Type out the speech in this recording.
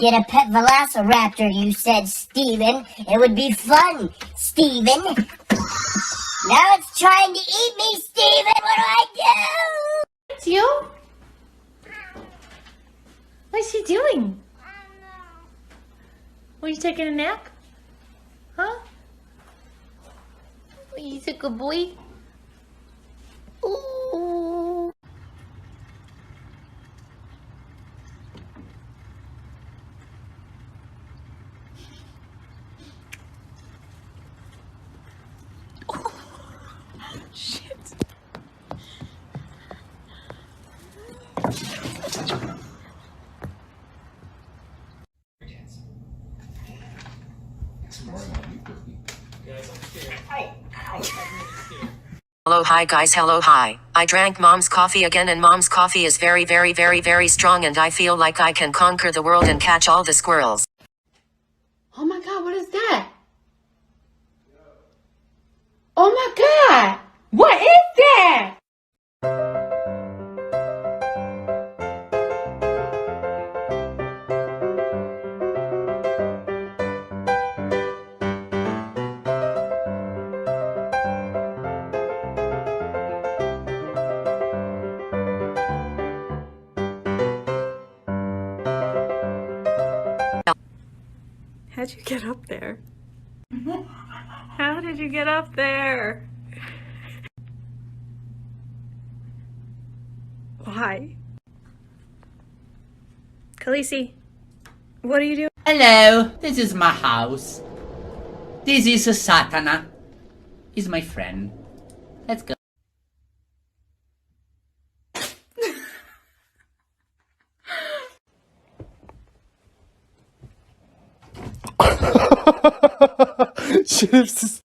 Get a pet velociraptor, you said, Steven. It would be fun, Steven. Now it's trying to eat me, Steven. What do I do? It's you? What is he doing? Were you taking a nap? Huh? He's a good boy. Ooh. Shit. Hello, hi guys, hello, hi. I drank mom's coffee again and mom's coffee is very, very, very, very strong and I feel like I can conquer the world and catch all the squirrels. Oh my God, what is that? Oh my God, what is that? How'd you get up there? How did you get up there? Why? Khaleesi, what are you doing? Hello, this is my house. This is Satana. He's my friend. Let's go. Şerefsiz.